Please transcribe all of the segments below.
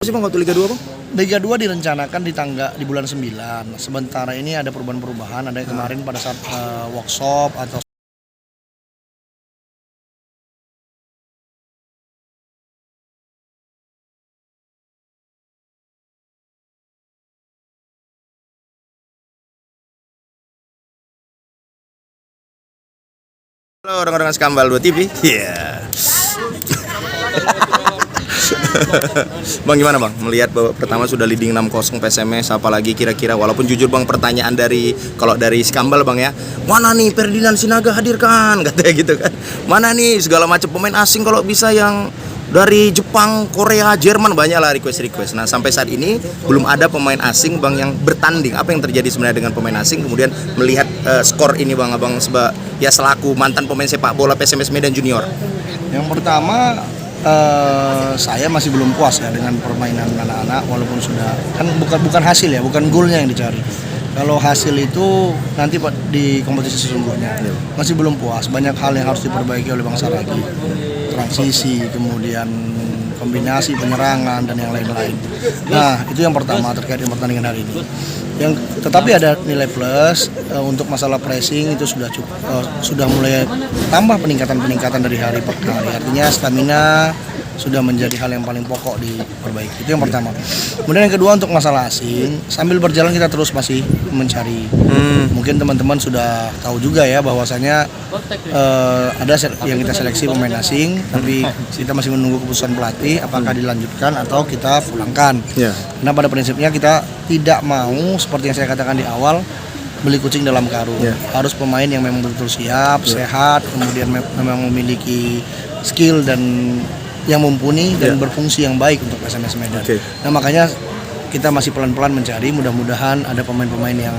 Sih Bang waktu Liga 2 Bang? Liga 2 direncanakan di bulan 9. Sementara ini ada perubahan-perubahan, ada yang kemarin pada saat workshop atau Halo orang-orang Skambal 2 TV. Iya. Bang gimana Bang? Melihat bahwa pertama sudah leading 6-0 PSMS, apalagi kira-kira walaupun jujur Bang pertanyaan kalau dari Skambal Bang ya, mana nih Ferdinand Sinaga hadirkan katanya gitu kan. Mana nih segala macam pemain asing kalau bisa yang dari Jepang, Korea, Jerman, banyak lah request. Nah sampai saat ini belum ada pemain asing Bang yang bertanding. Apa yang terjadi sebenarnya dengan pemain asing? Kemudian melihat skor ini Bang, Abang selaku mantan pemain sepak bola PSMS Medan Junior. yang pertama saya masih belum puas ya dengan permainan anak-anak, walaupun sudah kan bukan hasil ya, bukan golnya yang dicari. Kalau hasil itu nanti di kompetisi sesungguhnya masih belum puas. Banyak hal yang harus diperbaiki oleh Bang Saragi. Transisi, kemudian kombinasi penyerangan dan yang lain-lain. Nah, itu yang pertama terkait dengan pertandingan hari ini. Tetapi ada nilai plus untuk masalah pressing itu sudah cukup, sudah mulai tambah peningkatan dari hari ke hari. Artinya stamina sudah menjadi hal yang paling pokok diperbaiki. Itu yang pertama. Kemudian yang kedua untuk masalah asing, sambil berjalan kita terus masih mencari. Mungkin teman-teman sudah tahu juga ya bahwasanya ada yang kita seleksi pemain asing, tapi kita masih menunggu keputusan pelatih apakah dilanjutkan atau kita pulangkan. Karena pada prinsipnya kita tidak mau seperti yang saya katakan di awal beli kucing dalam karung. Harus pemain yang memang betul siap, sehat, kemudian memang memiliki skill dan yang mumpuni dan berfungsi yang baik untuk PSMS Medan. Nah makanya kita masih pelan-pelan mencari, mudah-mudahan ada pemain-pemain yang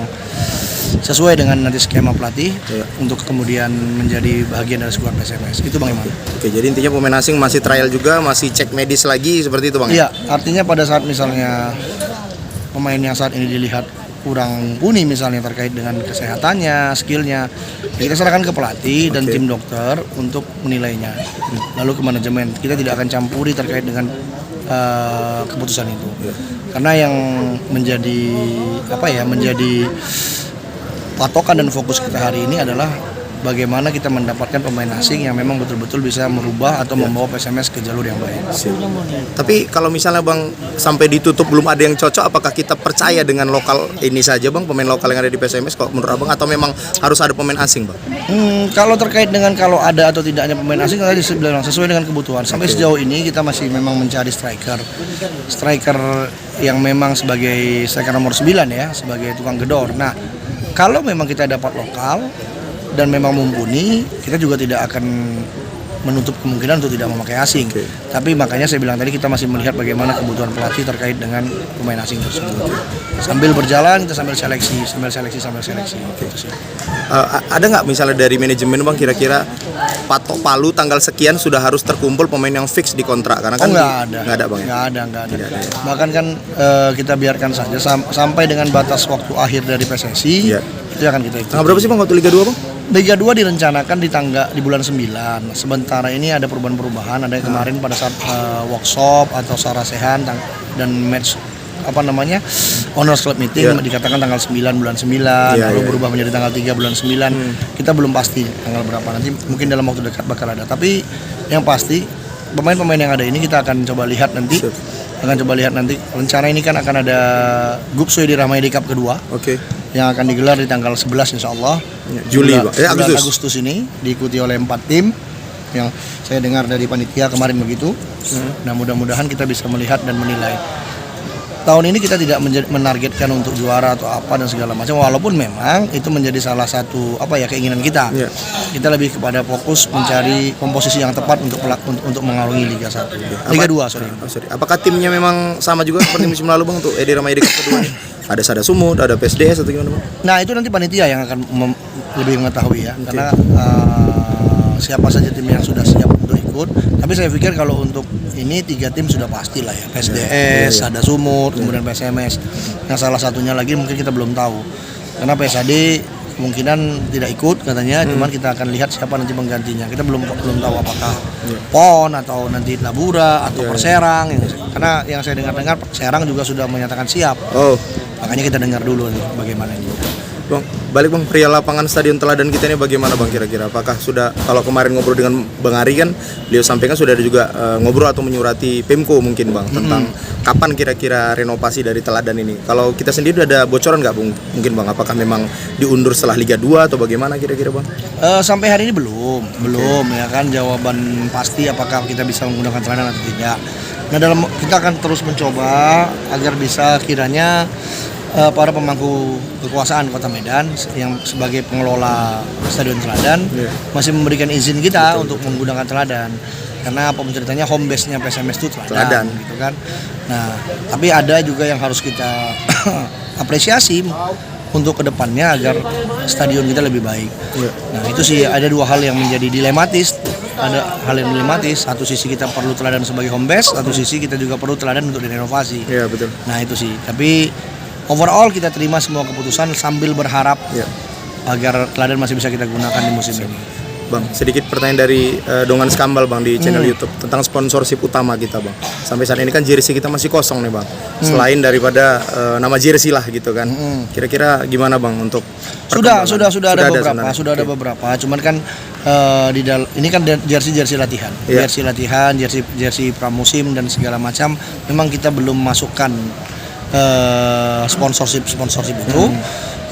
sesuai dengan nanti skema pelatih untuk kemudian menjadi bagian dari skuad PSMS. Itu Bang Iman. Oke, jadi intinya pemain asing masih trial juga, masih cek medis lagi seperti itu Bang? Iya, artinya pada saat misalnya pemain yang saat ini dilihat kurang mumpuni misalnya terkait dengan kesehatannya, skillnya, kita serahkan ke pelatih dan tim dokter untuk menilainya. Lalu ke manajemen, kita tidak akan campuri terkait dengan keputusan itu. Karena yang menjadi patokan dan fokus kita hari ini adalah bagaimana kita mendapatkan pemain asing yang memang betul-betul bisa merubah atau membawa PSMS ke jalur yang baik. Tapi kalau misalnya Bang sampai ditutup belum ada yang cocok, apakah kita percaya dengan lokal ini saja Bang, pemain lokal yang ada di PSMS kok menurut Abang, atau memang harus ada pemain asing Bang? Kalau terkait dengan kalau ada atau tidaknya pemain asing tadi bilang sesuai dengan kebutuhan. Sampai sejauh ini kita masih memang mencari striker yang memang sebagai striker nomor 9 ya, sebagai tukang gedor. Nah, kalau memang kita dapat lokal dan memang mumpuni, kita juga tidak akan menutup kemungkinan untuk tidak memakai asing. Tapi makanya saya bilang tadi kita masih melihat bagaimana kebutuhan pelatih terkait dengan pemain asing tersebut. Sambil berjalan kita sambil seleksi. Ada nggak misalnya dari manajemen Bang kira-kira patok palu tanggal sekian sudah harus terkumpul pemain yang fix di kontrak? Karena kan nggak ada Bang. Nggak ada. Bahkan kan kita biarkan saja sampai dengan batas waktu akhir dari PSSI. Itu akan kita ikuti. Tanggal berapa sih Bang waktu Liga 2 Bang? Liga 2 direncanakan di bulan 9. Sementara ini ada perubahan-perubahan, ada yang kemarin pada saat workshop atau sarasehan dan match Owners Club meeting dikatakan tanggal 9 bulan 9, lalu berubah menjadi tanggal 3 bulan 9. Kita belum pasti tanggal berapa, nanti mungkin dalam waktu dekat bakal ada. Tapi yang pasti pemain-pemain yang ada ini kita akan coba lihat nanti. Rencana ini kan akan ada Group Soedi Rahmayadi Cup kedua. Yang akan digelar di tanggal 11 insya Allah Juli, Agustus ini, diikuti oleh 4 tim yang saya dengar dari panitia kemarin begitu. Nah mudah-mudahan kita bisa melihat dan menilai. Tahun ini kita tidak menargetkan untuk juara atau apa dan segala macam, walaupun memang itu menjadi salah satu keinginan kita. Kita lebih kepada fokus mencari komposisi yang tepat untuk mengarungi Liga 1. Liga 2 sorry. Apakah timnya memang sama juga seperti musim lalu Bang untuk Edi Rahmayadi Cup kedua? Ada Sada Sumut, ada PSDS atau gimana Bang? Nah itu nanti panitia yang akan lebih mengetahui ya, karena siapa saja tim yang sudah siap untuk ikut. Tapi saya pikir kalau untuk ini 3 tim sudah pasti lah ya, PSDS, Sada Sumut, kemudian PSMS. Yang salah satunya lagi mungkin kita belum tahu, karena PSAD kemungkinan tidak ikut katanya, cuman kita akan lihat siapa nanti penggantinya. Kita belum tahu apakah PON atau nanti Labura atau Perserang. Karena yang saya dengar Perserang juga sudah menyatakan siap. Oh, Makanya kita dengar dulu nih bagaimana ini. Bang, balik Bang, pria lapangan Stadion Teladan kita ini bagaimana Bang kira-kira? Apakah sudah, kalau kemarin ngobrol dengan Bang Ari kan, beliau sampaikan sudah ada juga ngobrol atau menyurati Pemko mungkin Bang tentang kapan kira-kira renovasi dari Teladan ini. Kalau kita sendiri ada bocoran nggak Bang? Mungkin Bang, apakah memang diundur setelah Liga 2 atau bagaimana kira-kira Bang? Sampai hari ini belum ya kan jawaban pasti apakah kita bisa menggunakan Teladan atau tidak. Nah, kita akan terus mencoba agar bisa kiranya para pemangku kekuasaan Kota Medan yang sebagai pengelola Stadion Teladan masih memberikan izin kita untuk menggunakan Teladan, karena apa ceritanya home base-nya PSMS itu Teladan gitu kan. Nah, tapi ada juga yang harus kita apresiasi untuk kedepannya agar stadion kita lebih baik. Nah, itu sih ada dua hal yang menjadi dilematis. Ada hal yang dilematis, satu sisi kita perlu Teladan sebagai home base, satu sisi kita juga perlu Teladan untuk direnovasi. Iya, betul. Nah, itu sih. Tapi overall kita terima semua keputusan sambil berharap agar Teladan masih bisa kita gunakan di musim ini. Bang, sedikit pertanyaan dari Dongan Skambal Bang di channel YouTube tentang sponsorship utama kita Bang. Sampai saat ini kan jersey kita masih kosong nih Bang. Selain daripada nama jersey lah gitu kan. Kira-kira gimana Bang untuk Sudah ada beberapa. Cuman kan ini kan jersey latihan. Jersey latihan, jersey pramusim dan segala macam. Memang kita belum masukkan sponsorship itu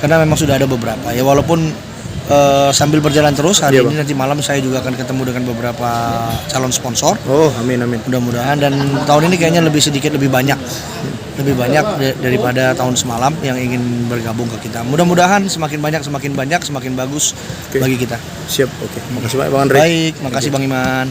karena memang sudah ada beberapa ya, walaupun sambil berjalan terus hari ini nanti malam saya juga akan ketemu dengan beberapa calon sponsor. Oh, amin. Mudah-mudahan, dan tahun ini kayaknya lebih banyak daripada tahun semalam yang ingin bergabung ke kita. Mudah-mudahan semakin banyak semakin bagus bagi kita. Siap, oke. Makasih banyak Bang Andre. Baik, makasih Bang Iman.